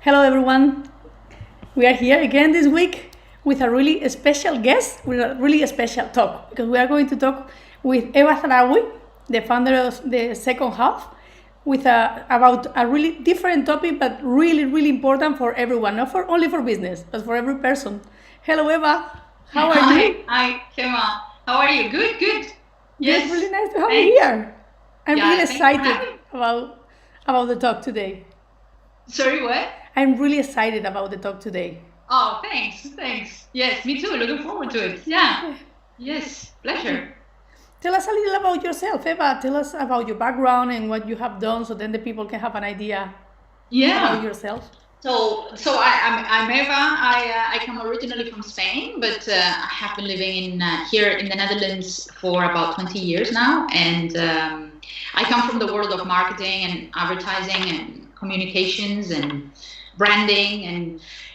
Hello, everyone. We are here again this week with a really special guest, with a really special talk, because we are going to talk with Eva Zahrawi, the founder of the Second Half, about a really different topic, but really, really important for everyone, not for only for business, but for every person. Hello, Eva. How are you? Hi, Gemma. How are you? Good. Yes. It's really nice to have you here. I'm really excited about the talk today. Sorry, what? I'm really excited about the talk today. Oh, thanks. Yes, me too. Looking forward to it. Yeah. Yes, pleasure. Tell us a little about yourself, Eva. Tell us about your background and what you have done, so then the people can have an idea about yourself. So I'm Eva. I come originally from Spain, but I have been living here in the Netherlands for about 20 years now, and I come from the world of marketing and advertising and communications and branding,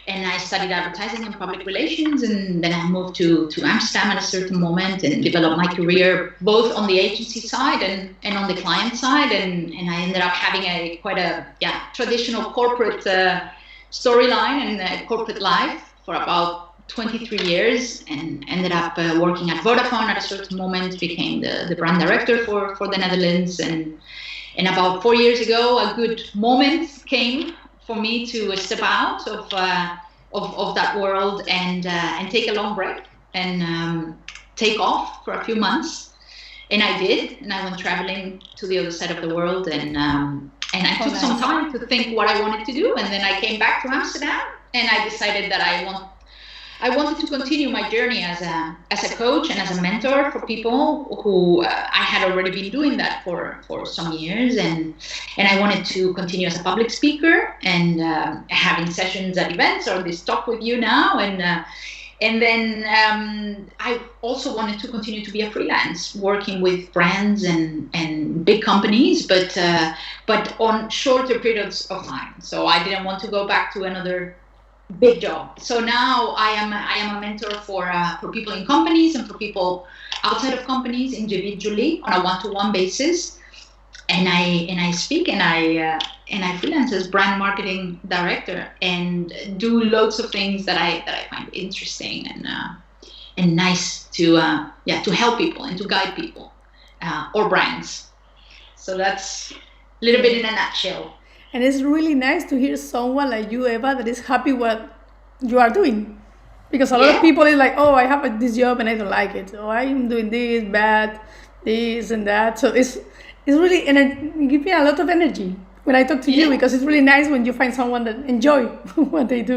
and I studied advertising and public relations, and then I moved to Amsterdam at a certain moment and developed my career both on the agency side and on the client side, and I ended up having quite a traditional corporate storyline and corporate life for about 23 years, and ended up working at Vodafone at a certain moment, became the brand director for the Netherlands, and about 4 years ago a good moment came for me to step out of that world and take a long break and take off for a few months, and I did, and I went traveling to the other side of the world, and I took some time to think what I wanted to do, and then I came back to Amsterdam, and I decided that I wanted to continue my journey as a coach and as a mentor for people who I had already been doing that for some years, and I wanted to continue as a public speaker and having sessions at events or this talk with you now, and then I also wanted to continue to be a freelance, working with brands and big companies, but on shorter periods of time. So I didn't want to go back to another big job. So now I am a mentor for people in companies and for people outside of companies individually on a one-to-one basis, and I speak and I freelance as brand marketing director and do loads of things that I find interesting and nice to help people and to guide people or brands. So that's a little bit in a nutshell. And it's really nice to hear someone like you, Eva, that is happy what you are doing. Because a lot of people is like, oh, I have this job and I don't like it. Oh, I'm doing this, bad, this and that. So it's really, and it gives me a lot of energy when I talk to you, because it's really nice when you find someone that enjoy what they do.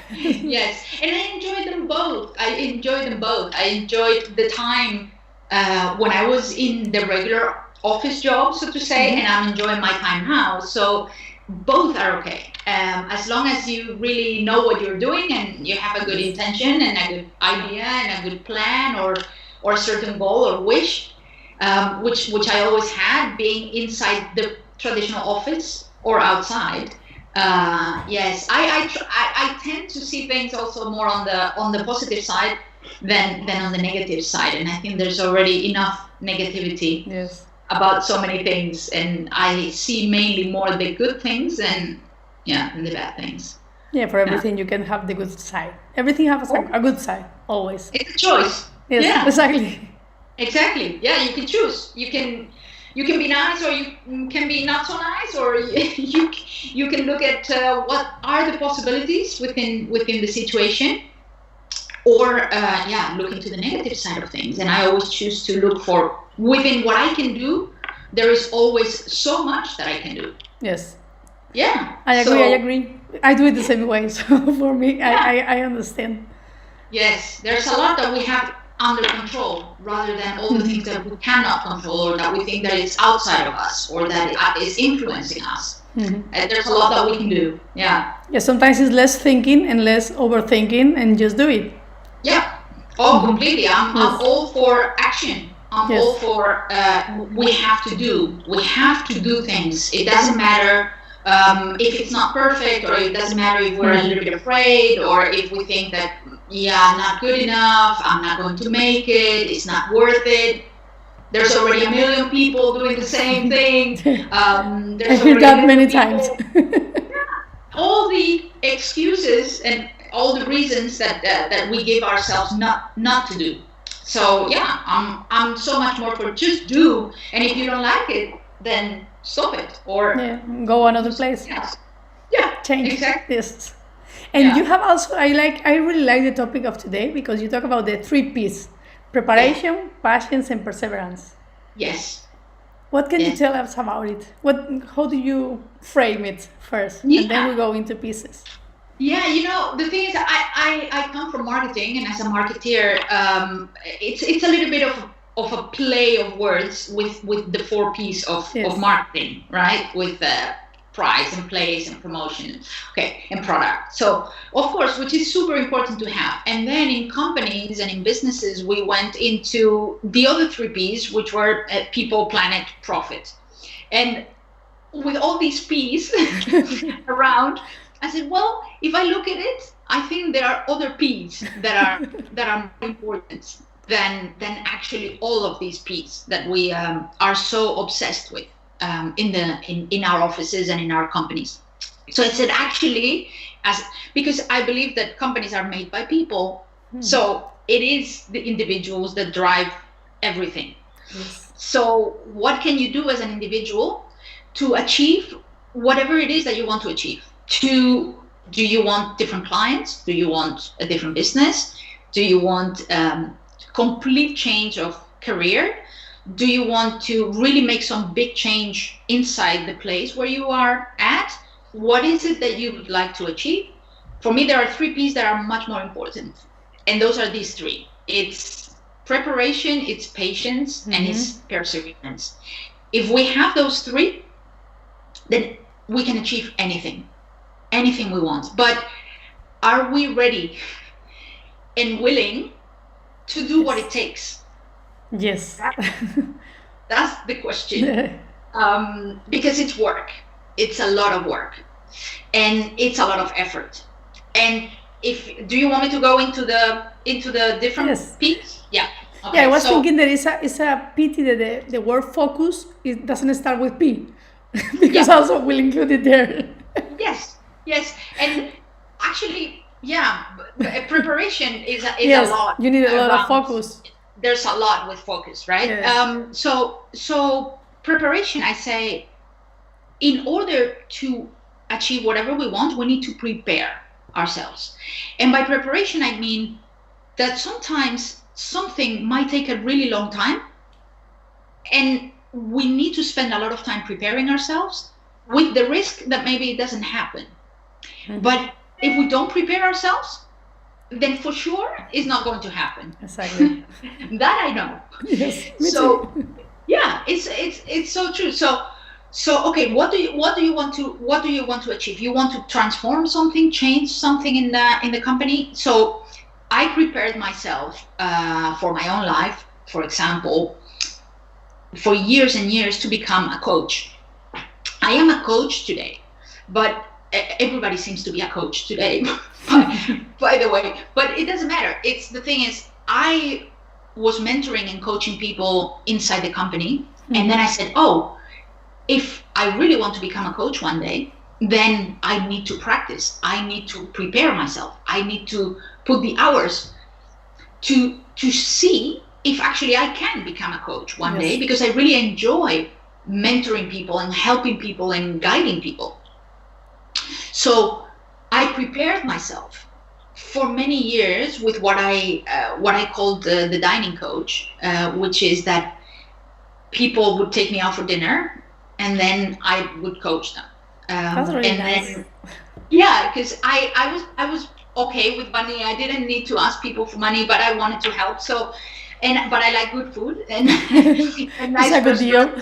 Yes, and I enjoyed them both. I enjoyed the time when I was in the regular office job, so to say, and I'm enjoying my time now. So both are okay, as long as you really know what you're doing and you have a good intention and a good idea and a good plan or a certain goal or wish, which I always had, being inside the traditional office or outside. Yes, I tend to see things also more on the positive side than on the negative side, and I think there's already enough negativity about so many things, and I see mainly more the good things than the bad things. Yeah, for everything you can have the good side. Everything has a good side, always. It's a choice. Yes, Exactly. Yeah, you can choose. You can be nice, or you can be not so nice, or you can look at what are the possibilities within the situation, or look into the negative side of things. And I always choose to look for, within what I can do, there is always so much that I can do. Yes. Yeah. I agree. I do it the same way. So for me, I understand. Yes, there's a lot that we have under control, rather than all the things that we cannot control, or that we think that it's outside of us, or that is influencing us. There's a lot that we can do. Yeah, sometimes it's less thinking and less overthinking, and just do it. Yeah. Oh, completely. I'm all for action. I'm all for we have to do things. It doesn't matter if it's not perfect, or it doesn't matter if we're a little bit afraid, or if we think that I'm not good enough, I'm not going to make it, it's not worth it. There's already a million people doing the same thing. I heard that many times. all the excuses and all the reasons that we give ourselves not to do. So yeah, I'm so much more for just do, and if you don't like it, then stop it or go another place. Yeah, change exactly. this. And you have also, I really like the topic of today because you talk about the 3 P's: preparation, patience, and perseverance. Yes. What can you tell us about it? How do you frame it first, and then we go into pieces? Yeah, the thing is, I come from marketing, and as a marketeer, it's a little bit of a play of words with the 4 P's of marketing, right? With price and place and promotion, and product. So of course, which is super important to have. And then in companies and in businesses, we went into the other 3 P's, which were people, planet, profit. And with all these P's around, I said, well, if I look at it, I think there are other P's that are more important than actually all of these P's that we are so obsessed with in our offices and in our companies. So I said, actually, because I believe that companies are made by people, so it is the individuals that drive everything. Yes. So what can you do as an individual to achieve whatever it is that you want to achieve? Do you want different clients? Do you want a different business? Do you want complete change of career? Do you want to really make some big change inside the place where you are at? What is it that you would like to achieve? For me, there are 3 P's that are much more important. And those are these 3. It's preparation, it's patience, and it's perseverance. If we have those 3, then we can achieve anything we want. But are we ready and willing to do what it takes? Yes. That's the question. Because it's work. It's a lot of work. And it's a lot of effort. And do you want me to go into the different P's? Yeah. Okay, I was thinking that it's a pity that the word focus, it doesn't start with P. Because also we'll include it there. Yes. And actually, preparation is a lot. You need a lot of focus. There's a lot with focus, right? Yes. So preparation, I say, in order to achieve whatever we want, we need to prepare ourselves. And by preparation, I mean that sometimes something might take a really long time, and we need to spend a lot of time preparing ourselves with the risk that maybe it doesn't happen. But if we don't prepare ourselves, then for sure it's not going to happen. Exactly. That I know. Yes. So yeah, it's so true. So okay, what do you want to achieve? You want to transform something, change something in the company. So I prepared myself for my own life, for example, for years and years to become a coach. I am a coach today, but everybody seems to be a coach today, by the way. But it doesn't matter. The thing is, I was mentoring and coaching people inside the company, and then I said, oh, if I really want to become a coach one day, then I need to practice. I need to prepare myself. I need to put the hours to see if actually I can become a coach one day, because I really enjoy mentoring people and helping people and guiding people. So I prepared myself for many years with what I called the dining coach, which is that people would take me out for dinner and then I would coach them. That's really nice. Because I was okay with money. I didn't need to ask people for money, but I wanted to help. But I like good food and nice. It's a good deal.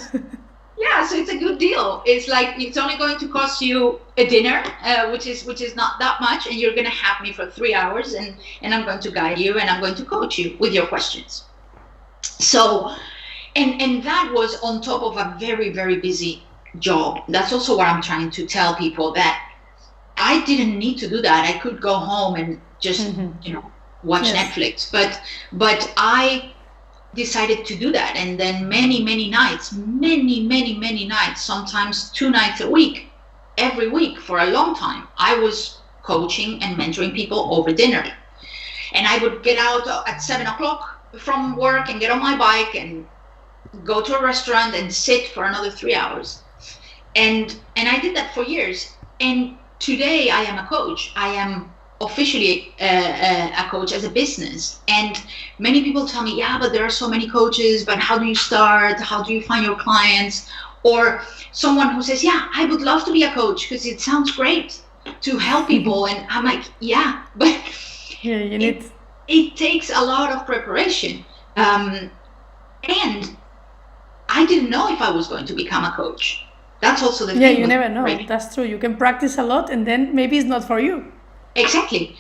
Yeah, so it's a good deal. It's like it's only going to cost you a dinner, which is not that much, and you're going to have me for 3 hours, and I'm going to guide you and I'm going to coach you with your questions. So, and that was on top of a very, very busy job. That's also what I'm trying to tell people, that I didn't need to do that. I could go home and just watch Netflix, but I decided to do that, and then many nights, sometimes 2 nights a week, every week for a long time, I was coaching and mentoring people over dinner. And I would get out at 7 o'clock from work and get on my bike and go to a restaurant and sit for another 3 hours. And I did that for years. And today I am a coach. I am officially a coach as a business. And many people tell me, yeah, but there are so many coaches, but how do you start? How do you find your clients? Or someone who says, yeah, I would love to be a coach because it sounds great to help people. And I'm like, yeah, but it takes a lot of preparation. And I didn't know if I was going to become a coach. That's also the thing. Yeah, you never know. Right? That's true. You can practice a lot and then maybe it's not for you. Exactly.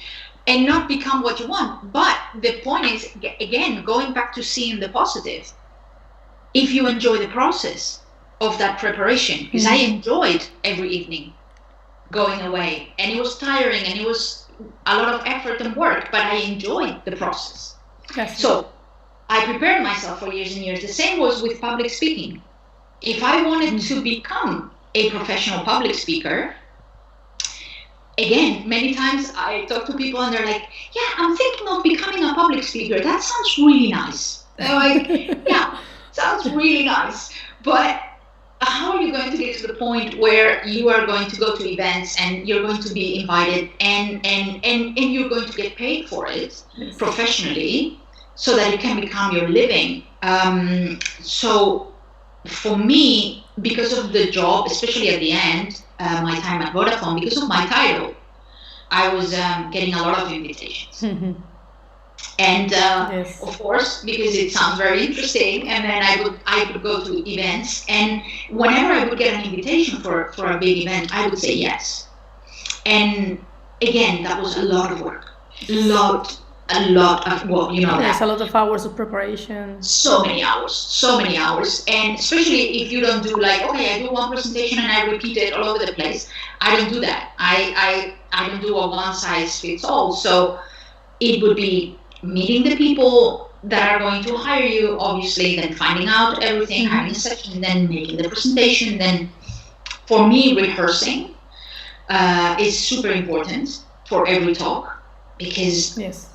And not become what you want. But the point is, again, going back to seeing the positive. If you enjoy the process of that preparation, because I enjoyed every evening going away, and it was tiring and it was a lot of effort and work, but I enjoyed the process. So I prepared myself for years and years. The same was with public speaking. If I wanted to become a professional public speaker, again, many times I talk to people and they're like, yeah, I'm thinking of becoming a public speaker. That sounds really nice. And I'm like, yeah, sounds really nice. But how are you going to get to the point where you are going to go to events and you're going to be invited and you're going to get paid for it professionally so that it can become your living? So for me, because of the job, especially at the end, my time at Vodafone, because of my title, I was getting a lot of invitations. And of course, because it sounds very interesting, and then I would go to events, and whenever I would get an invitation for a big event, I would say yes. And again, that was a lot of work, a lot of, well, you know, there's a lot of hours of preparation. So many hours. And especially if you don't do like, okay, I do one presentation and I repeat it all over the place. I don't do that. I don't do a one size fits all. So it would be meeting the people that are going to hire you, obviously, then finding out everything, having a session, then making the presentation. Then for me, rehearsing is super important for every talk. Because if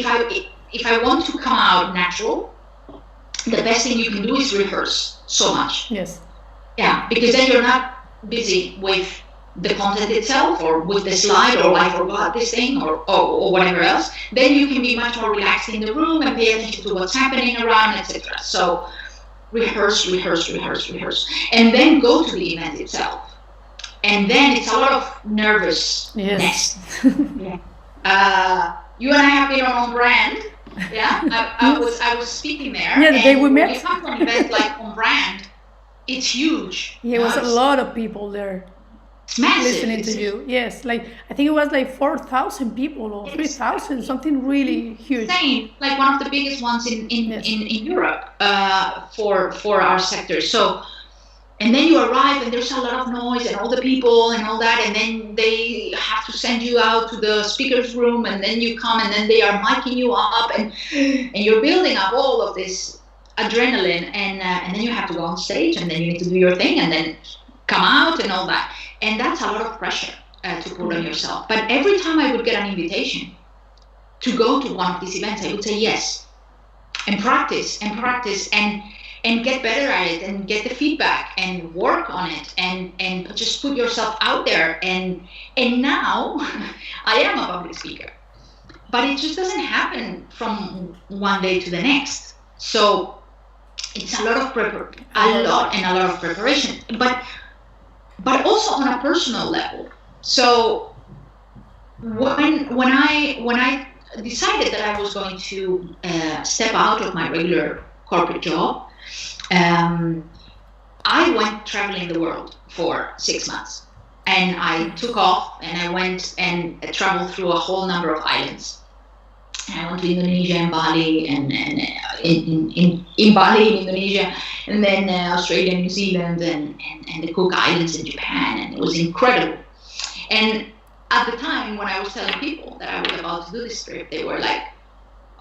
I want to come out natural, the best thing you can do is rehearse so much. Yeah, because then you're not busy with the content itself or with the slide or I forgot this thing or whatever else. Then you can be much more relaxed in the room and pay attention to what's happening around, etc. So rehearse, and then go to the event itself. And then it's a lot of nervousness. You and I have been on brand. Yeah, I was speaking there. Yeah, the day we met. When you come to an event like on brand, it's huge. Yeah, it was a lot of people there. It's massive. Listening to you. Yes, like I think it was like 4,000 people or 3,000, something really huge. Insane. Like one of the biggest ones in Europe for our sector. So. And then you arrive and there's a lot of noise and all the people and all that, and then they have to send you out to the speaker's room, and then you come and then they are miking you up, and you're building up all of this adrenaline, and then you have to go on stage, and then you need to do your thing and then come out and all that. And that's a lot of pressure to put on yourself. But every time I would get an invitation to go to one of these events, I would say yes and practice and get better at it and get the feedback and work on it and just put yourself out there. And now I am a public speaker, but it just doesn't happen from one day to the next. So it's a lot of preparation, but also on a personal level. So when I decided that I was going to step out of my regular corporate job, I went traveling the world for 6 months, and I took off and I went and traveled through a whole number of islands. And I went to Indonesia and Bali, and in Bali in Indonesia, and then Australia, New Zealand, and the Cook Islands in Japan, and it was incredible. And at the time when I was telling people that I was about to do this trip, they were like,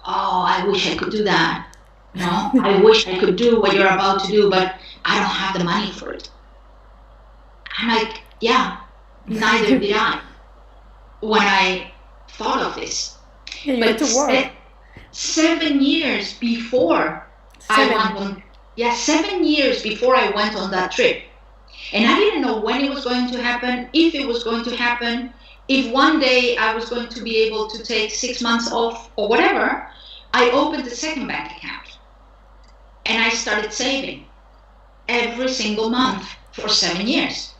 "Oh, I wish I could do that. No, I wish I could do what you're about to do, but I don't have the money for it." I'm like, yeah, neither did I when I thought of this. Yeah, you have to work. 7 years before I went on, 7 years before I went on that trip. And I didn't know when it was going to happen, if it was going to happen, if one day I was going to be able to take 6 months off or whatever. I opened a second bank account and I started saving every single month for 7 years.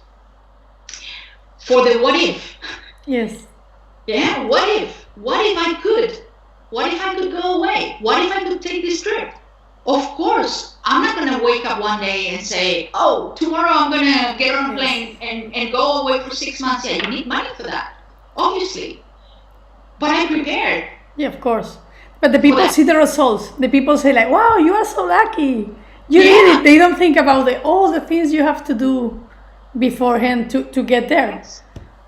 For the what if. Yes. Yeah, what if? What if I could? What if I could go away? What if I could take this trip? Of course, I'm not going to wake up one day and say, oh, tomorrow I'm going to get on a plane and go away for 6 months. Yeah, you need money for that, obviously. But I prepared. Yeah, of course. But the people see the results. The people say like, wow, you are so lucky. You did it. They don't think about all the things you have to do beforehand to get there.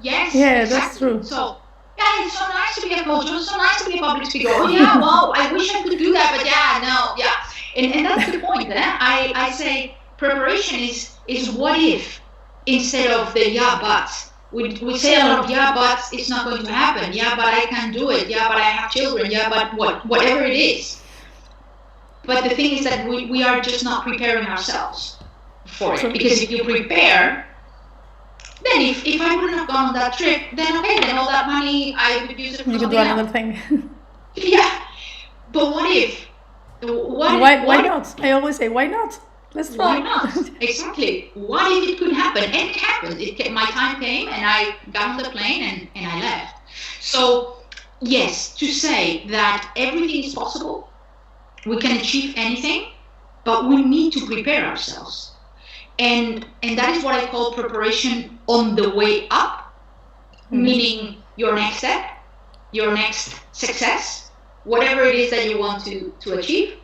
Yes. Yeah, exactly. That's true. So, yeah, it's so nice to be a coach. It's so nice to be a public speaker. Oh, yeah, wow, I wish I could do that, but And that's the point. I say preparation is what if instead of the buts. We say a lot of buts, it's not going to happen. Yeah, but I can do it. Yeah, but I have children. Yeah, but whatever it is. But the thing is that we are just not preparing ourselves for it. Because if you prepare, then if I wouldn't have gone on that trip, then okay, then all that money I would use it for something else. You could do another thing. Yeah. But what if? Why not? I always say, why not? Let's try. Why not? Exactly. What if it could happen? And it happened. My time came and I got on the plane and I left. So, yes, to say that everything is possible, we can achieve anything, but we need to prepare ourselves. And that is what I call preparation on the way up, meaning your next step, your next success, whatever it is that you want to achieve.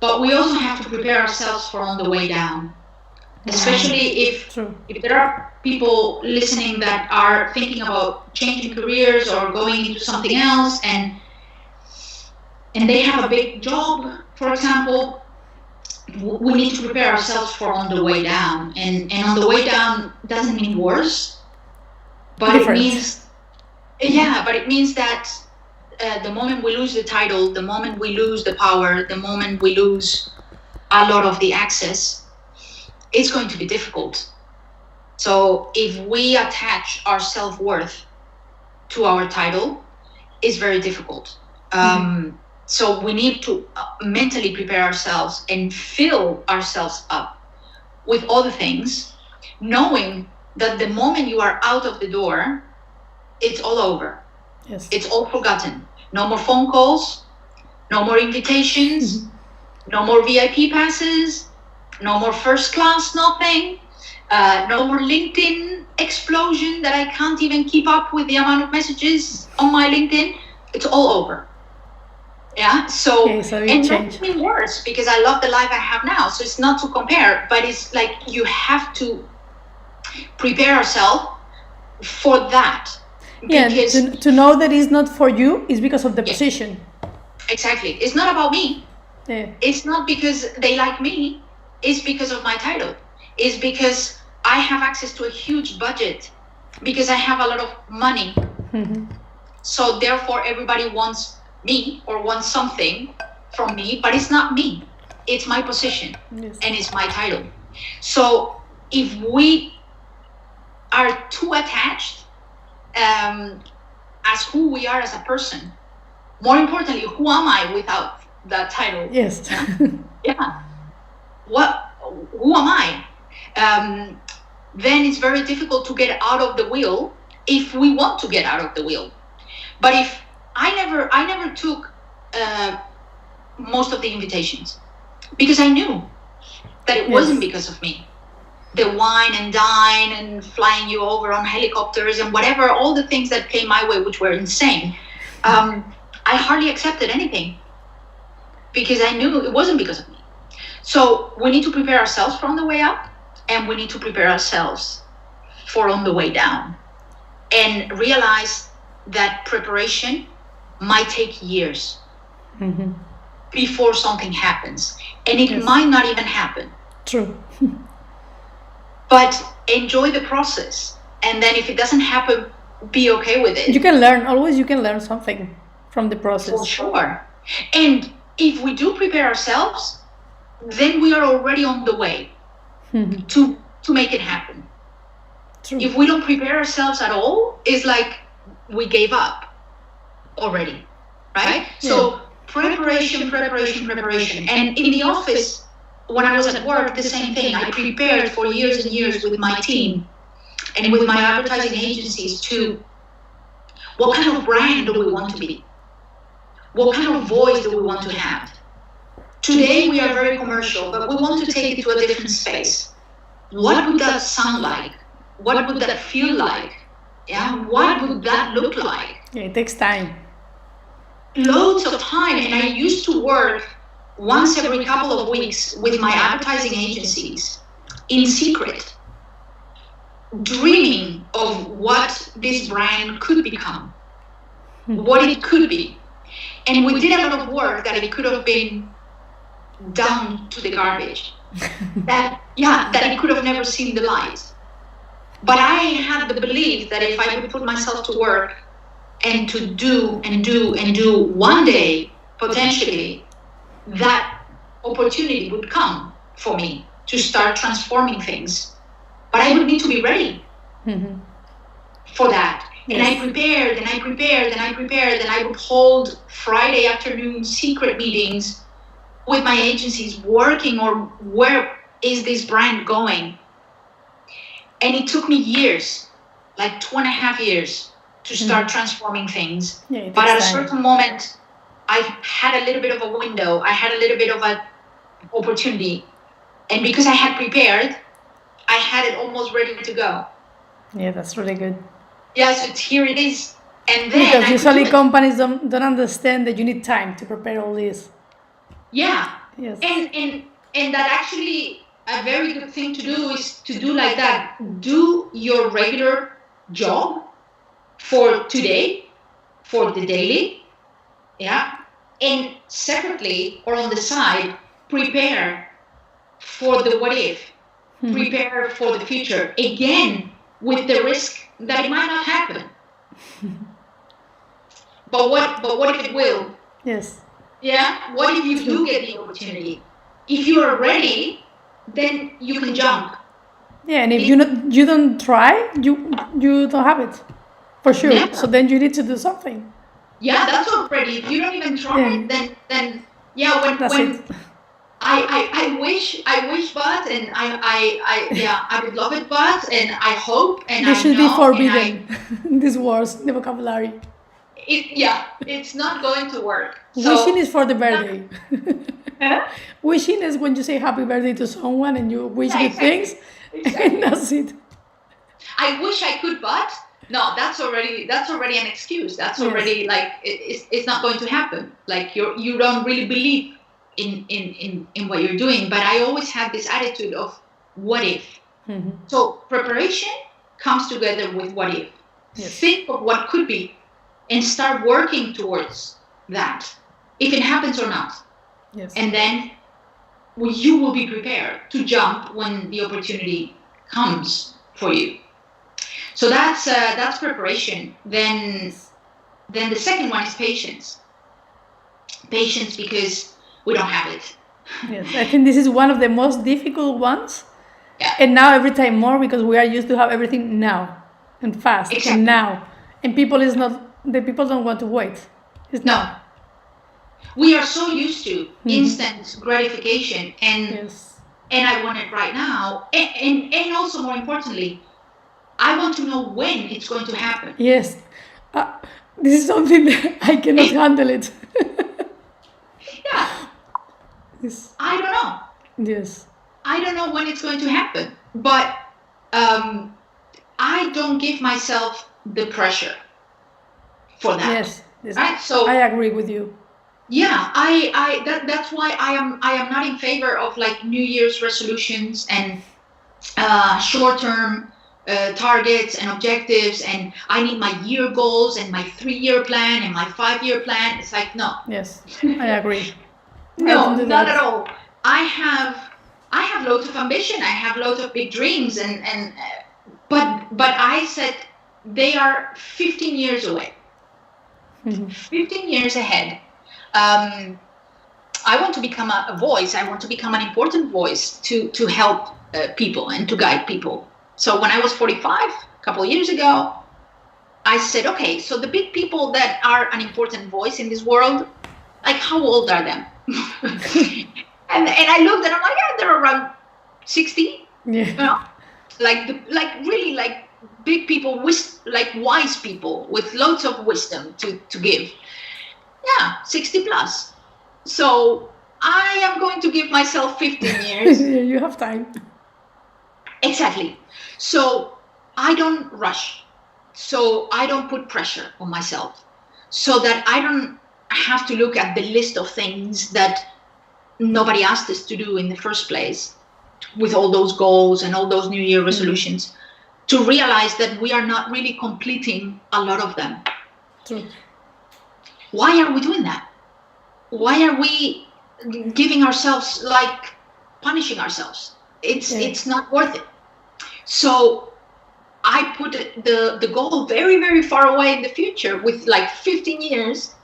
But we also have to prepare ourselves for on the way down, especially if there are people listening that are thinking about changing careers or going into something else, and they have a big job, for example. We need to prepare ourselves for on the way down, and on the way down doesn't mean worse, but it means that the moment we lose the title, the moment we lose the power, the moment we lose a lot of the access, it's going to be difficult. So if we attach our self-worth to our title, it's very difficult. So we need to mentally prepare ourselves and fill ourselves up with all the things, knowing that the moment you are out of the door, it's all over. Yes. It's all forgotten. No more phone calls, no more invitations, no more VIP passes, no more first class nothing, no more LinkedIn explosion that I can't even keep up with the amount of messages on my LinkedIn. It's all over. Yeah, so and that's even worse because I love the life I have now. So it's not to compare, but it's like you have to prepare yourself for that. Yeah, to know that it's not for you is because of the position. Exactly. It's not about me. Yeah. It's not because they like me. It's because of my title. It's because I have access to a huge budget, because I have a lot of money. So therefore everybody wants me or wants something from me, but it's not me. It's my position and it's my title. So if we are too attached as who we are as a person, more importantly, who am I without that title? Yes. Yeah. Who am I? Then it's very difficult to get out of the wheel if we want to get out of the wheel. But if I never took most of the invitations because I knew that it wasn't because of me. The wine and dine and flying you over on helicopters and whatever, all the things that came my way, which were insane. I hardly accepted anything because I knew it wasn't because of me. So we need to prepare ourselves for on the way up, and we need to prepare ourselves for on the way down, and realize that preparation might take years before something happens, and it might not even happen. True. But enjoy the process. And then if it doesn't happen, be okay with it. You can learn something from the process. For sure. And if we do prepare ourselves, then we are already on the way to make it happen. True. If we don't prepare ourselves at all, it's like we gave up already, right? Yeah. So preparation. And in the office, when I was at work, the same thing. I prepared for years and years with my team and with my advertising agencies to what kind of brand do we want to be? What kind of voice do we want to have? Today we are very commercial, but we want to take it to a different space. What would that sound like? What would that feel like? Yeah, what would that look like? Yeah, it takes time. Loads of time, and I used to work once every couple of weeks with my advertising agencies in secret, dreaming of what this brand could become, what it could be. And we did a lot of work that it could have been down to the garbage, that it could have never seen the light. But I had the belief that if I would put myself to work and to do, one day, potentially, that opportunity would come for me to start transforming things. But I would need to be ready for that. Yes. And I prepared, and I would hold Friday afternoon secret meetings with my agencies, working on where is this brand going. And it took me years, like 2.5 years, to start transforming things. Yeah, but at a certain moment, I had a little bit of a window. I had a little bit of an opportunity. And because I had prepared, I had it almost ready to go. Yeah, that's really good. Yeah, so here it is. And then because usually companies don't understand that you need time to prepare all this. Yeah. Yes. And that actually a very good thing to do is to do like that. Do your regular job for today, for the daily, yeah, and separately or on the side, prepare for the what if, prepare for the future, again, with the risk that it might not happen. But what if it will? Yes. Yeah, what if you do get the opportunity? If you are ready, then you can jump. Yeah, and if you don't try, you don't have it, for sure. Yeah. So then you need to do something. Yeah, that's already. If you don't even try, then when I wish, but and I would love it, but and I hope and this I should know, be forbidden. These words, the vocabulary. It's not going to work. Wishing is for the birthday. Wishing is when you say happy birthday to someone and you wish good things, and that's it. I wish I could, but no, that's already an excuse. That's already like it's not going to happen. Like you don't really believe in what you're doing. But I always have this attitude of what if. So preparation comes together with what if. Yes. Think of what could be and start working towards that, if it happens or not. Yes. And then you will be prepared to jump when the opportunity comes for you. So that's preparation. Then the second one is patience. Patience because we don't have it. Yes, I think this is one of the most difficult ones. Yeah. And now every time more, because we are used to have everything now and fast. Exactly. And now. And people don't want to wait. No. We are so used to instant gratification and I want it right now. And also more importantly, I want to know when it's going to happen. Yes. This is something that I cannot handle it. Yeah. Yes. I don't know. Yes. I don't know when it's going to happen. But I don't give myself the pressure for that. Yes. Right? So I agree with you. Yeah, that's why I am not in favor of like New Year's resolutions and short-term targets and objectives, and I need my year goals and my 3-year plan and my 5-year plan. It's like, no. Yes, I agree. No, not at all. I I have loads of ambition. I have loads of big dreams, but I said they are 15 years away, 15 years ahead. I want to become a voice. I want to become an important voice to help people and to guide people. So when I was 45, a couple of years ago, I said, okay, so the big people that are an important voice in this world, like how old are them? and I looked and I'm like, yeah, they're around 60. Yeah. You know? Like big people, like wise people with loads of wisdom to give. Yeah, 60 plus. So I am going to give myself 15 years. You have time. Exactly. So I don't rush. So I don't put pressure on myself. So that I don't have to look at the list of things that nobody asked us to do in the first place, with all those goals and all those New Year resolutions, to realize that we are not really completing a lot of them. True. Why are we doing that? Why are we giving ourselves, like punishing ourselves? It's not worth it. So I put the goal very, very far away in the future with like 15 years.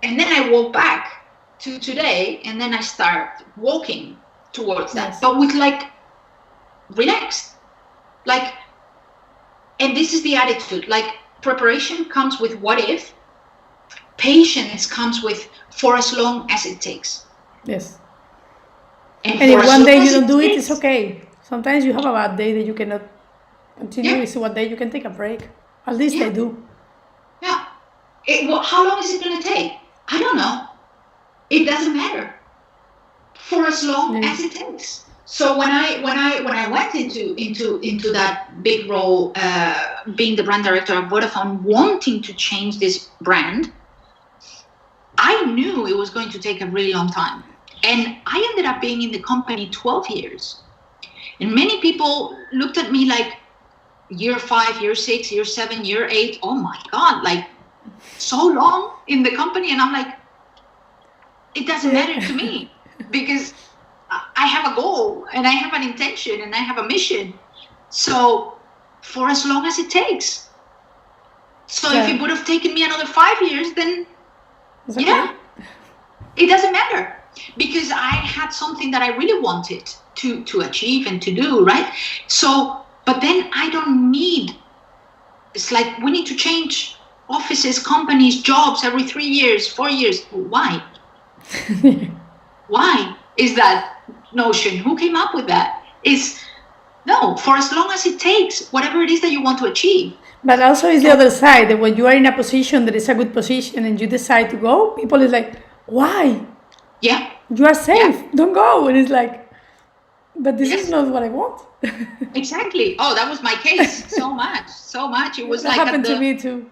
And then I walk back to today, and then I start walking towards that. Yes. But with like relaxed. Like, and this is the attitude, like preparation comes with what if, patience comes with for as long as it takes. Yes. And if one day you don't do it, it's okay. Sometimes you have a bad day that you cannot continue. Yeah. It's one day you can take a break. At least I do. Yeah. How long is it going to take? I don't know. It doesn't matter. For as long as it takes. So when I went into that big role, being the brand director of Vodafone, wanting to change this brand, I knew it was going to take a really long time. And I ended up being in the company 12 years. And many people looked at me like, year 5, year 6, year 7, year 8, oh my God, like so long in the company. And I'm like, it doesn't matter to me, because I have a goal and I have an intention and I have a mission. So for as long as it takes. So if it would have taken me another 5 years, then it doesn't matter, because I had something that I really wanted to achieve and to do, right? So, but then I don't need, it's like we need to change offices, companies, jobs every 3 years, 4 years. Why? Why is that notion? Who came up with that? No, for as long as it takes, whatever it is that you want to achieve. But also it's the other side, that when you are in a position that is a good position and you decide to go, people is like, why? Yeah. You are safe, don't go. And it's like, but this is not what I want. Exactly. Oh, that was my case. So much. It was that like happened to me too.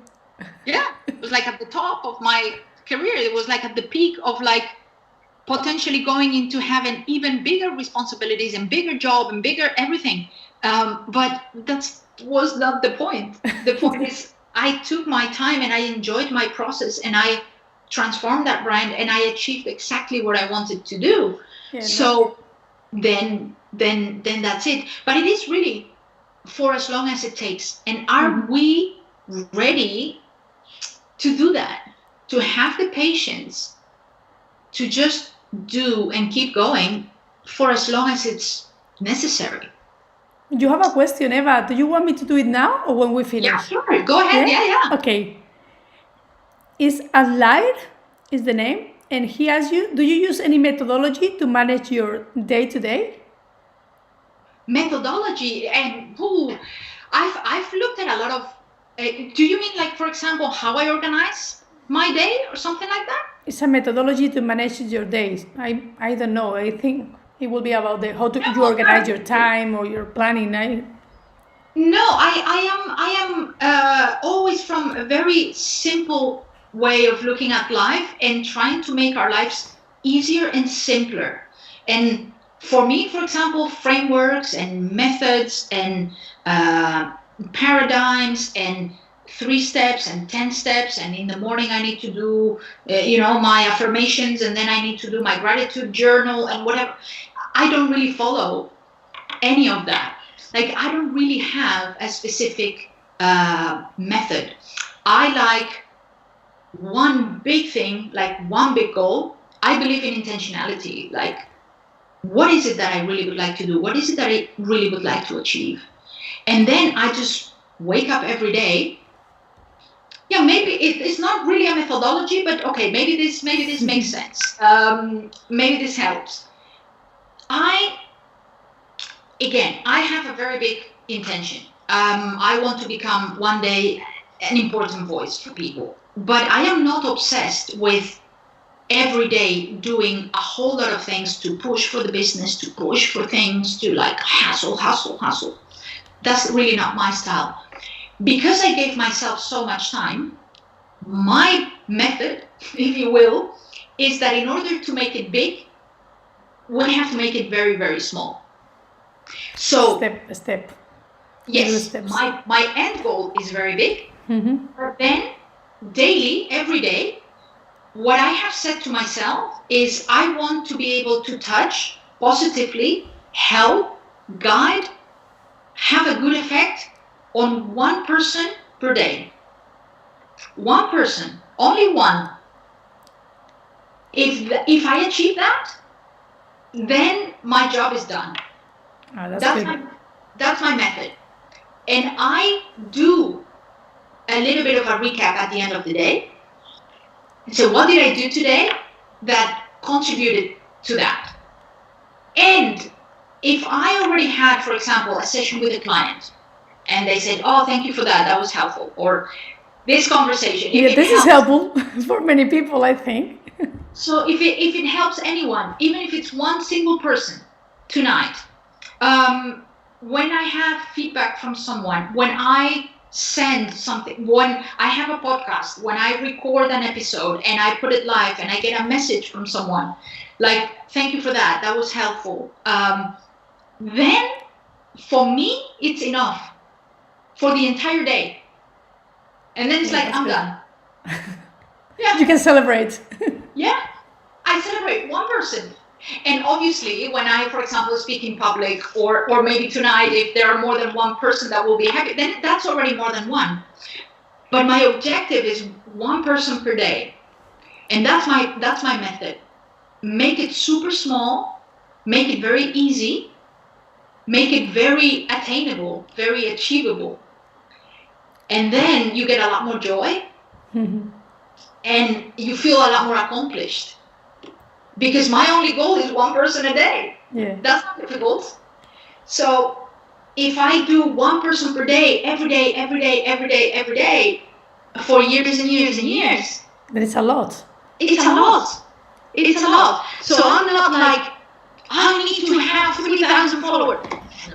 Yeah, it was like at the top of my career. It was like at the peak of like potentially going into having even bigger responsibilities and bigger job and bigger everything. But that was not the point. The point is I took my time and I enjoyed my process and I transformed that brand and I achieved exactly what I wanted to do. Yeah, so then that's it. But it is really for as long as it takes. And are we ready to do that? To have the patience to just do and keep going for as long as it's necessary. You have a question, Eva. Do you want me to do it now or when we finish? Yeah, sure. Go ahead. Yeah. Okay. Is Adlair is the name, and he asks you, do you use any methodology to manage your day-to-day? Methodology, and I've looked at a lot of. Do you mean like, for example, how I organize my day or something like that? It's a methodology to manage your days. I don't know. I think it will be about how you organize your time or your planning. No, I am always from a very simple way of looking at life and trying to make our lives easier and simpler. And for me, for example, frameworks and methods and paradigms and 3 steps and 10 steps, and in the morning I need to do my affirmations, and then I need to do my gratitude journal and whatever. I don't really follow any of that. Like, I don't really have a specific method. I like one big thing, like one big goal. I believe in intentionality. Like, what is it that I really would like to do? What is it that I really would like to achieve? And then I just wake up every day. Yeah, maybe it's not really a methodology, but okay, maybe this makes sense. Maybe this helps. I have a very big intention. I want to become one day an important voice for people, but I am not obsessed with every day doing a whole lot of things to push for the business, to push for things, to like hustle. That's really not my style. Because I gave myself so much time, my method, if you will, is that in order to make it big, we have to make it very, very small. So step by step. Yes, my end goal is very big, but then daily, every day, what I have said to myself is I want to be able to touch positively, help, guide, have a good effect on one person per day. One person, only one. If I achieve that, then my job is done. Oh, that's my method. And I do a little bit of a recap at the end of the day. So what did I do today that contributed to that? And if I already had, for example, a session with a client, and they said, oh, thank you for that, that was helpful, or this conversation. This is helpful for many people, I think. So if it helps anyone, even if it's one single person tonight, when I have feedback from someone, when I send something, when I have a podcast, when I record an episode and I put it live and I get a message from someone, like, thank you for that, that was helpful. Then for me, it's enough for the entire day. And then it's I'm done. Yeah. You can celebrate. Yeah, I celebrate one person. And obviously, when I, for example, speak in public, or maybe tonight, if there are more than one person that will be happy, then that's already more than one. But my objective is one person per day. And that's my method. Make it super small, make it very easy, make it very attainable, very achievable. And then you get a lot more joy, and you feel a lot more accomplished. Because my only goal is one person a day. Yeah. That's not difficult. So if I do one person per day, every day, for years and years and years. But it's a lot. It's a lot. So I'm not like, I need to have 3,000 followers.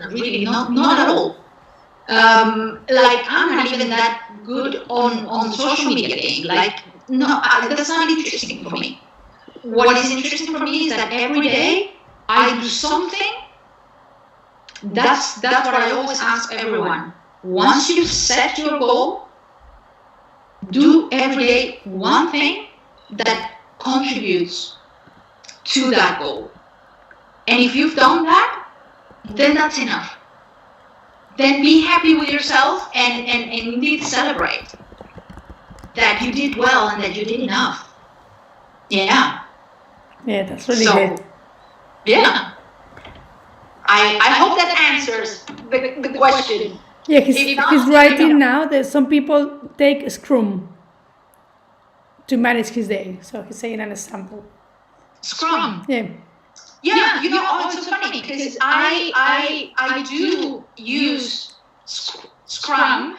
Really, not at all. Like, I'm not even that good on social media game. Like, no, that's not interesting for me. What is interesting for me is that every day I do something. That's what I always ask everyone. Once you set your goal, do every day one thing that contributes to that goal. And if you've done that, then that's enough. Then be happy with yourself and indeed celebrate that you did well and that you did enough. Yeah. Yeah, that's really good. Yeah. I hope that answers the question. Yeah, he's writing now that some people take Scrum to manage his day. So he's saying an example. Scrum. Yeah. Yeah, it's so funny because I do use Scrum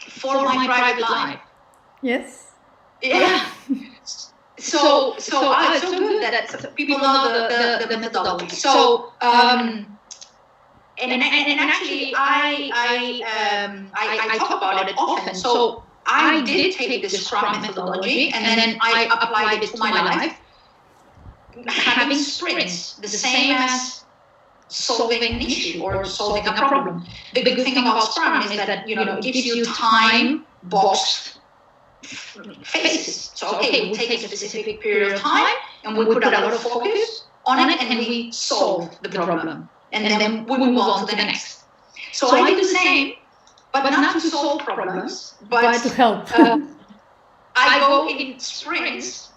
for my private life. Yes. Yeah. So it's so good that people know the methodology. So and actually I talk about it often. So I did take the Scrum methodology and then I applied it to my life. Having sprints, the same as solving an issue or solving a problem. The good thing about Scrum is that it gives you time boxed phases. So okay, we take a specific period of time and we put a lot of focus on it and we solve the problem. And then we move on to the next. So I do the same, but not to solve problems, but to help. I go in sprints.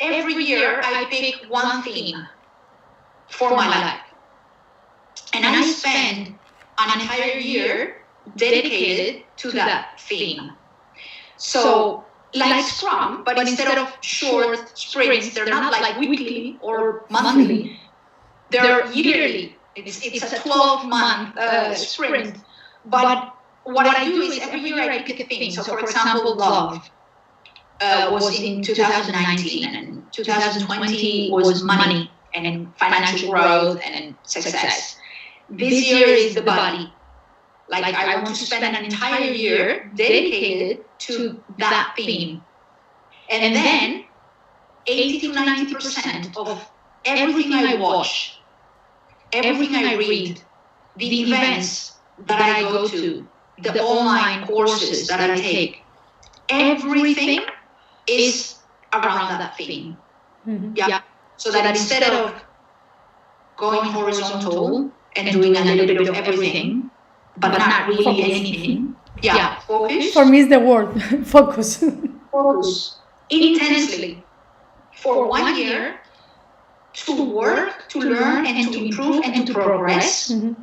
Every year I pick one theme for my life. And I spend an entire year dedicated to that theme. So like Scrum, but instead of short sprints, they're not like weekly or monthly, they're yearly. It's a 12-month sprint. But what I do is every year I pick a theme. So for example, love was in 2019, and 2020 was money and financial growth and success. This year is the body. Like I want to spend an entire year dedicated to that theme. And then 80 to 90% of everything I watch, everything I read, the events that I go to, the online courses that I take, everything is around that theme. Mhm. Yeah. So that instead of going horizontal and doing a little bit of everything, but not really anything. Yeah, focus. For me, it's the word focus. Focus intensely for 1 year to work, to learn, and to improve and to progress Mhm.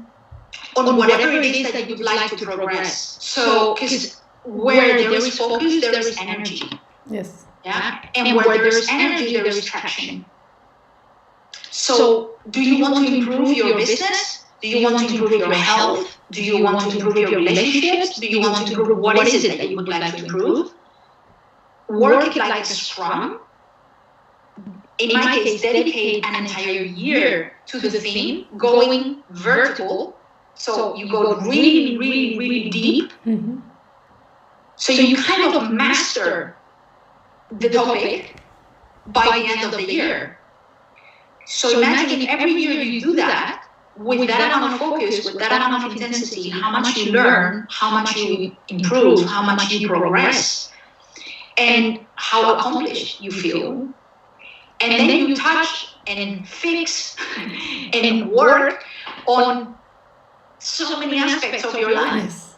on whatever it is that you'd like to progress. So, because where there is focus, there is energy. Yes. Yeah, and where there is energy, there is traction. So, do you want to improve your business? Do you want to improve your health? Do you want to improve your relationships? Do you want to improve what is it that you would like to improve? Work it like a Scrum. In my case, dedicate an entire year to the theme, going vertical. So you go really, really, really deep. Mhm. So you kind of master the topic by the end of the year. So imagine if every year you do that, with that amount of focus, with that amount of intensity, how much you learn, how much you improve, how much you progress, and how accomplished you feel. And then you touch and fix and work on so many aspects of your life.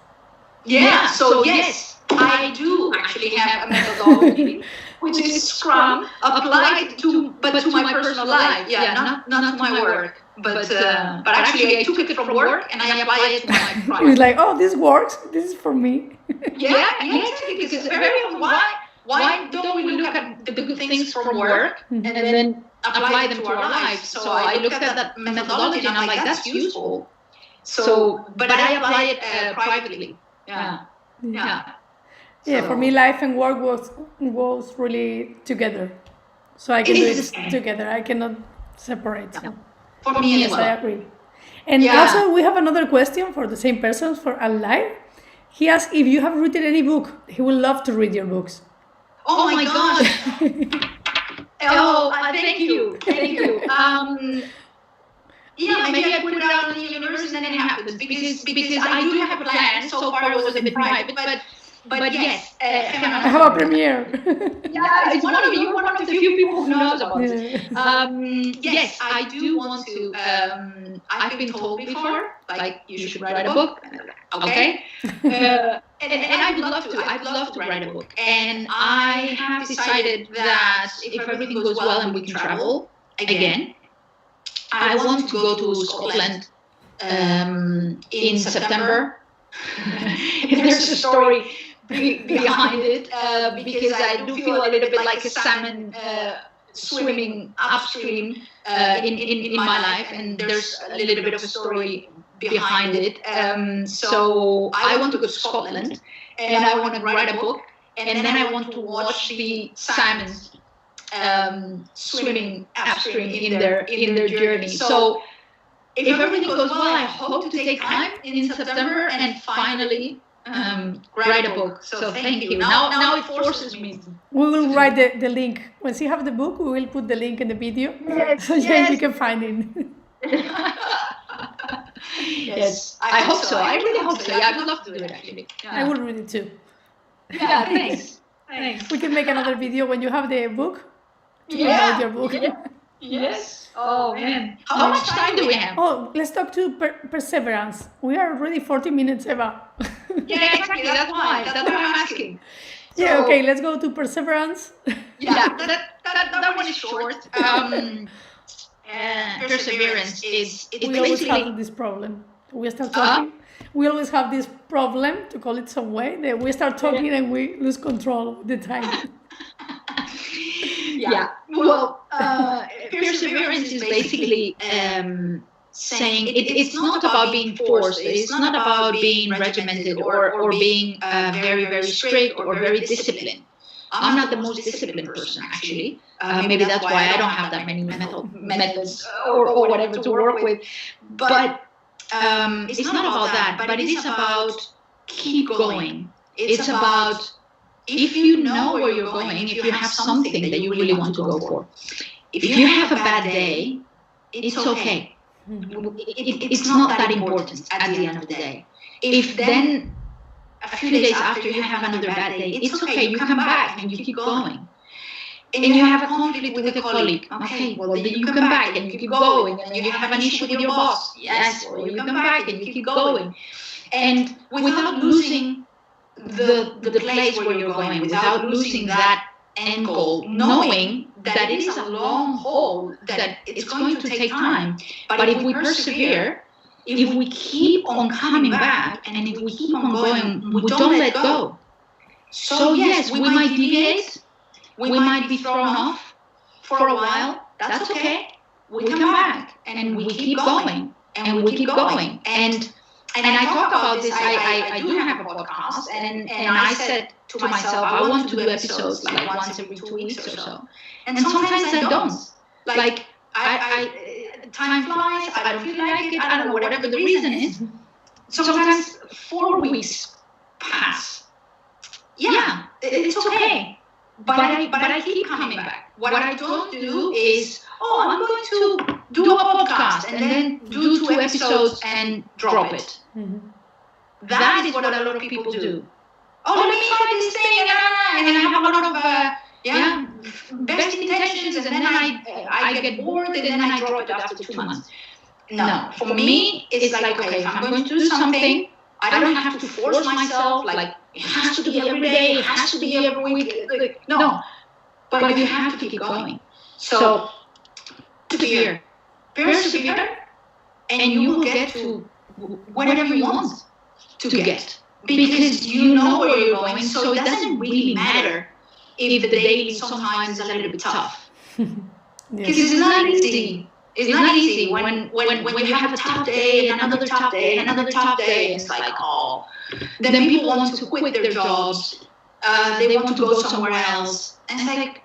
Yes. Yeah, so yes, I do actually have a methodology, which is Scrum applied to my personal life. Yeah, not to my work, but actually I took it from work and I apply it to my It's private. like, oh, this works. This is for me. Yeah, exactly. Because very often, why don't we look at the good things from work and then apply them to our lives? So I looked at that methodology and I'm like, that's useful. So, but I apply it privately. Yeah. Yeah, for me, life and work goes really together. So I can do it together. I cannot separate. So. For me Yes, as I well. agree. And Yeah. also, we have another question for the same person for online. He asked if you have written any book. He would love to read your books. Oh my gosh. Thank you. Yeah, maybe I put it out in the universe and then it happens because I do have a plan. So far it was a bit private, but yes, I have a premiere. yeah, it's you're one of the few people who knows about this. Yeah. Yes, I do want to. I've been told before, like you should write a book. Okay, and I'd love to. I'd love to write a book, and I have decided that if everything goes well and we can travel again, I want to go to Scotland in September. There's a story behind it because I do feel a little bit like a salmon swimming upstream in my life, and there's a little bit of a story behind it. So I want to go to Scotland, and I want to write a book, and then I want to watch the salmons swimming upstream in their journey. So if everything goes well, I hope to take time in September and finally write a book. So thank you. Now it forces me. We will write the link. Once you have the book, we will put the link in the video. Yes, So yes. you can find it. Yes, I hope so. I really hope so. Yeah, I'd love to do it actually. I will read it too. Yeah, thanks. We can make another video when you have the book to Yeah, promote your book. Yes. Oh man. How much time do we have? Oh, let's talk to perseverance. We are already 40 minutes, Eva. Yeah, exactly. That's why I'm asking. Yeah, okay, let's go to perseverance. Yeah, that one is short. Perseverance is we always have this problem. We start talking. We always have this problem, to call it some way, that we start talking and we lose control of the time. Yeah. Well, perseverance is basically saying it's not about being forced. It's not about being regimented or being very, very strict or very disciplined. I'm not the most disciplined person, actually. Maybe that's why I don't have that many methods or whatever to work with. But it's not about that. But it is about keep going. It's about if you know where you're going, if you have something that you really want to go for. If you have a bad day, it's okay. It's not that important at the end of the day. If then a few days after you have another bad day, it's okay. You come back and you keep going. And you have a conflict with a colleague. Okay, well, then you come back and you keep going. And you have an issue with your boss. Yes, well, you come back and you keep going. And without losing the place where you're going, without losing that end goal, knowing that it is a long haul, that it's going to take time. But if we persevere, if we keep on coming back, and if we keep on going, we don't let go. So yes, we might deviate, we might be thrown off for a while. That's okay. We come back and we keep going and we keep going. And I talk about this. I do have a podcast, and I said to myself, I want to do episodes like once every 2 weeks or so. And sometimes I don't. Like time flies. I don't feel like it. I don't know, whatever the reason is. Sometimes 4 weeks pass. Yeah, it's okay. But I keep coming back. What I don't do is, I'm going to do a podcast and then do 2 episodes and drop it. Mm-hmm. That is what a lot of people do. Let me try this thing, and I have a lot of best intentions, and then I get bored, and then I drop it after 2 months. No, for me, it's like, okay, if I'm going to do something, I don't have to force myself, like, it has to be every day, it has to be every week. No, but you have to keep going. So, persevere, and you will get to whatever you want to get. Because you know where you're going, so it doesn't really matter if the daily sometimes is a little bit tough. Because it's not easy. It's not easy when you have a tough day and another tough day and another tough day. It's like, then people want to quit their jobs. They want to go somewhere else. And it's like,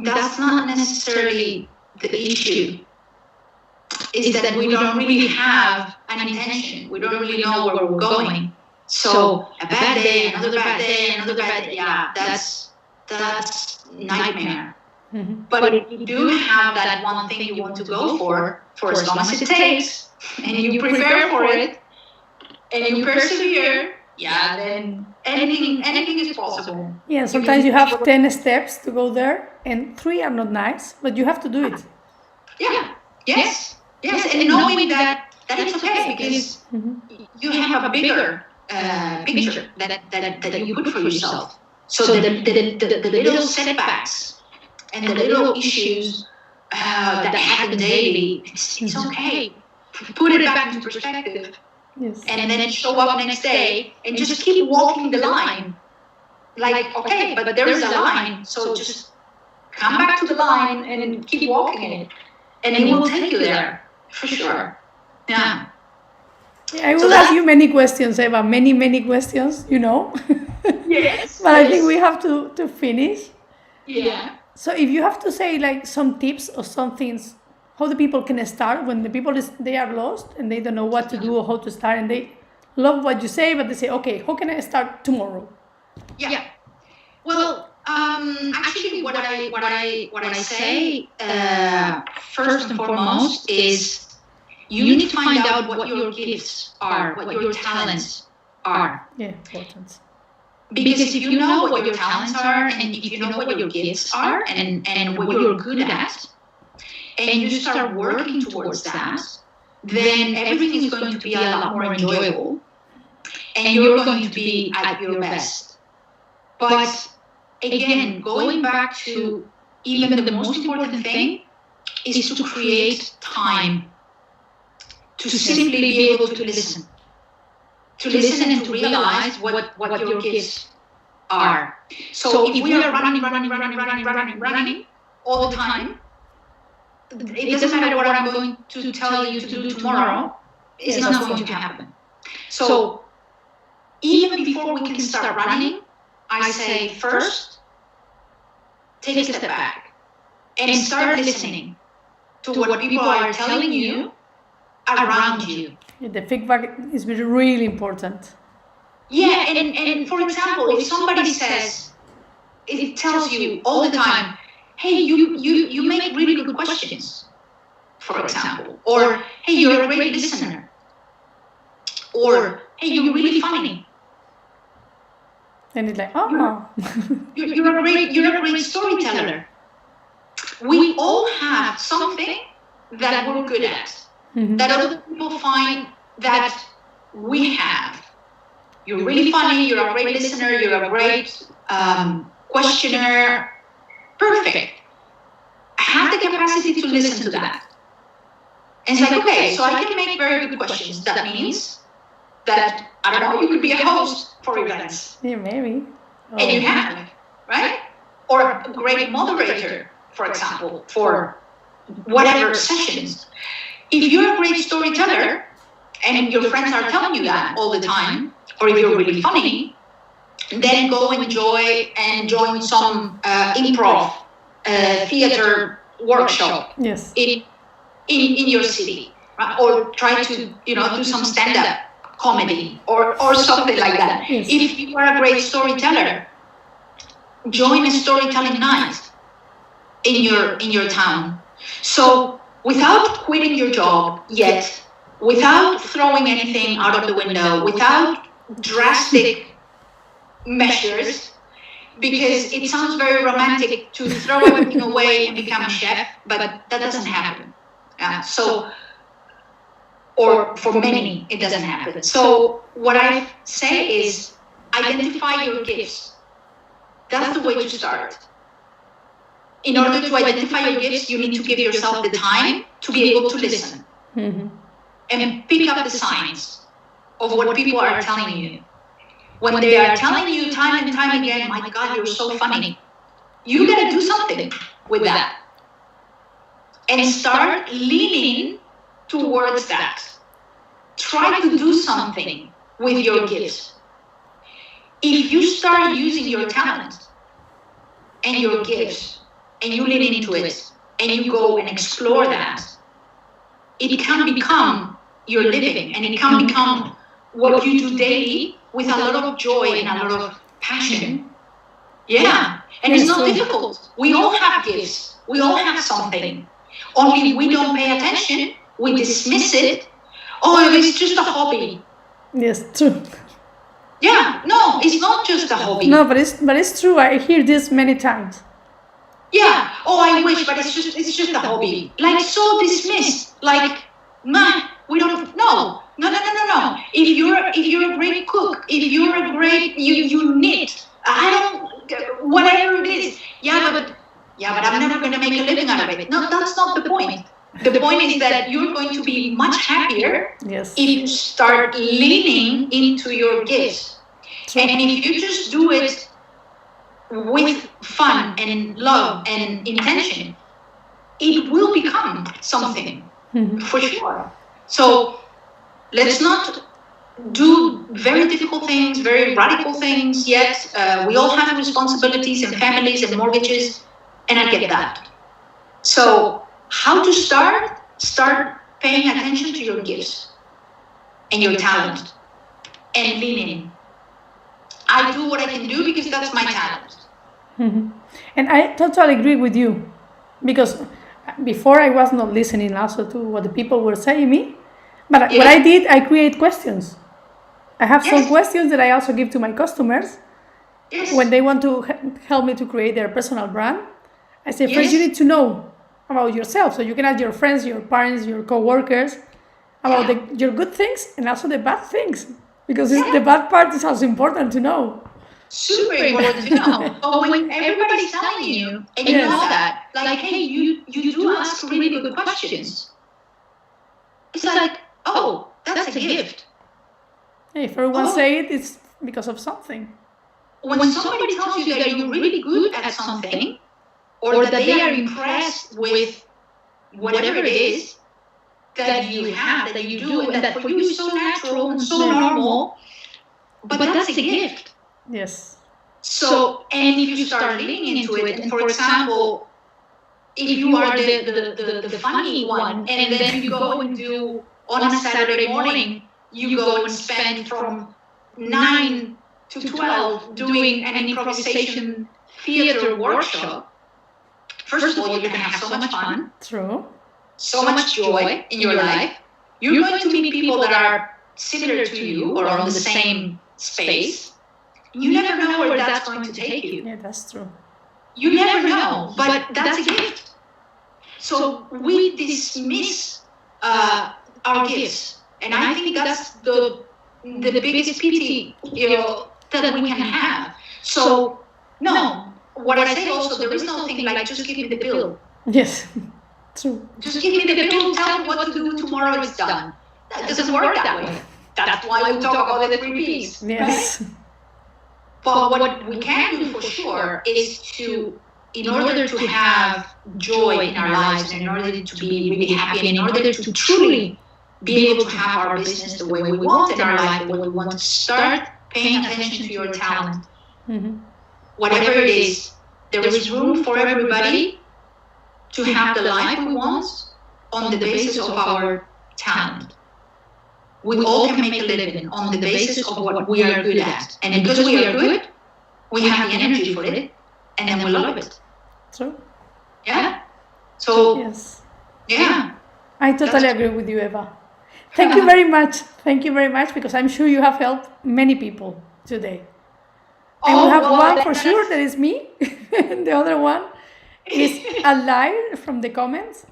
that's not necessarily the issue. Is that we don't really have an intention. We don't really know where we're going. So a bad day, another bad day, another bad day. Yeah, that's nightmare. Mm-hmm. But if you do have that one thing you want to go for as long as it takes, and you prepare for it, and you persevere, then anything is possible. Yeah, sometimes you have 10 steps to go there, and 3 are not nice, but you have to do it. Yeah. Yes. And knowing that it's okay, because you have a bigger picture that you put for yourself. So the little setbacks and the little issues that happen daily, it's okay. Put it back into perspective. Yes. And then show up next day and just keep walking the line. Like, okay, but there is a line, so just come back to the line and keep walking it. And it will take you there, for sure. Yeah. I will ask you many questions, Eva, many questions, Yes. But I think we have to finish. Yeah. So if you have to say like some tips or some things, how the people can start when the people they are lost and they don't know what to do or how to start, and they love what you say, but they say, okay, how can I start tomorrow? Yeah. Well, actually, what I say first and foremost is you need to find out what your gifts are, what your talents are. Yeah, important. Because if you know what your talents are, and if you know what your gifts are, and what you're good at, and you start working towards that, then everything is going to be a lot more enjoyable, and you're going to be at your best. But again, going back to even the most important thing is to create time to simply be able to listen and to realize what your gifts are. So if we are running all the time, it doesn't matter what I'm going to tell you to do tomorrow, it's not going to happen. So even before we can start running, I say first, take a step back and start listening to what people are telling you around you. The feedback is really important. Yeah, and for example, if somebody says, it tells you all the time, hey, you make really good questions, for example, or hey, you're a great listener, or hey, you're really funny. And it's like, oh, you're a great storyteller. We all have something that we're good at, that other people find that we have. You're really funny, you're a great listener, you're a great questioner. Perfect. Have the capacity to listen to that. And it's like, okay, so I can make very good questions. That means that, I don't know, you could be a host for events. Yeah, maybe. Oh. And you have, right? Or a great moderator, for example, for whatever sessions. If you're a great storyteller and your friends are telling you that all the time, or if you're really funny, then go enjoy and join some improv theater workshop in your city, right? Or try to do some stand-up comedy or something like that. Yes. If you are a great storyteller, join a storytelling night in your town. So without quitting your job yet, without throwing anything out of the window, without drastic measures, because it sounds very romantic to throw everything away and become a chef, but that doesn't happen. Or for many, it doesn't happen. So what I say is identify your gifts. That's the way to start. In order to identify your gifts, you need to give yourself the time to be able to listen and pick up the signs of what people are telling you. When they are telling you time and time again, my God, you're so funny, you got to do something with that. And start leaning towards that. Try to do something with your gifts. If you start using your talent and your gifts, and you lean into it, and you go and explore that, it can become your living, and it can become what you do daily with a lot of joy and a lot of passion. Yeah, and it's not difficult. We all have gifts. We all have something. Only we don't pay attention. We dismiss it. Oh, it's just a hobby. Yes, true. Yeah, no, it's not just a hobby. No, but it's true. I hear this many times. Yeah. Oh, I wish, but it's just a hobby. Like so dismissed. Like, man, we don't. No. If you're a great cook, if you're a great you knit. Whatever it is. Yeah, but I'm never going to make a living out of it. No, that's not the point. The point is that you're going to be much happier if you start leaning into your gifts. True. And if you just do it with fun and love and intention, it will become something for sure. So let's not do very difficult things, very radical things yet. We all have responsibilities and families and mortgages, and I get that. So how to start? Start paying attention to your gifts and your talent and lean in. I do what I can do because that's my talent. And I totally agree with you, because before I was not listening also to what the people were saying me, but what I did, I create questions. I have some questions that I also give to my customers when they want to help me to create their personal brand. I say, first you need to know about yourself. So you can ask your friends, your parents, your co-workers about your good things and also the bad things. Because the bad part is also important to know. Super important to know. But when everybody's telling you, and you know that, like, hey, you do ask really good questions. It's like, oh, that's a gift. Hey, if everyone say it, it's because of something. When somebody tells you that you're really good at something, or that they are impressed with whatever it is that you have, that you do, and that for you is so natural and so normal, but that's a gift. Yes. So, and if you start leaning into it, and for example, if you are the funny one, and then you go and do on a Saturday morning, you go and spend from 9 to 12 doing an improvisation theater workshop, first of all, you're going to have so much fun. True. So much joy in your life. You're going to meet people that are similar to you or on the same space. You never know where that's going to take you. Yeah, that's true. You never know, but that's a gift. So we dismiss our gifts, and I think that's the biggest pity, that we can have. So no, what I say also, there is no thing like just give me the bill. Yes, true. Just give me the bill, tell me what to do tomorrow, it's done. That doesn't work that way. That's why we talk about the 3 Ps. Yes. Right? But what we can do for sure is to, in order to have joy in our lives, and in order to be really happy, and in order to truly be able to have our business the way we want in our life, the way we want to start paying attention to your talent. Mm-hmm. Whatever it is, there is room for everybody to have the life we want on the basis of our talent. We all can make a living on the basis of what we are good at. And because we are good, we have the energy for it, and then we love it. True. Yeah? So, yes. Yeah. I totally agree with you, Eva. Thank you very much. Thank you very much, because I'm sure you have helped many people today. And we have one for sure, that is me. And the other one is Alair from the comments.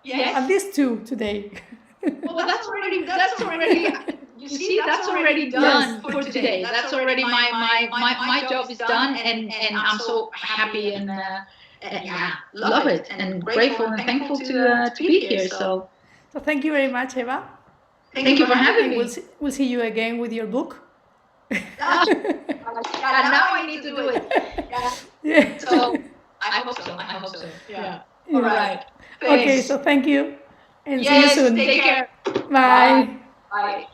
Yes. At least 2 today. Well, that's already, you see, that's already done for today. That's already my job is done, and I'm so happy and love it, and grateful and thankful to be here. So thank you very much, Eva. Thank you for having me. We'll see you again with your book. Now I need to do it. Yeah. So I hope so. Yeah. All right. Thanks. Okay, so thank you. And see you soon. Take care. Bye. Bye.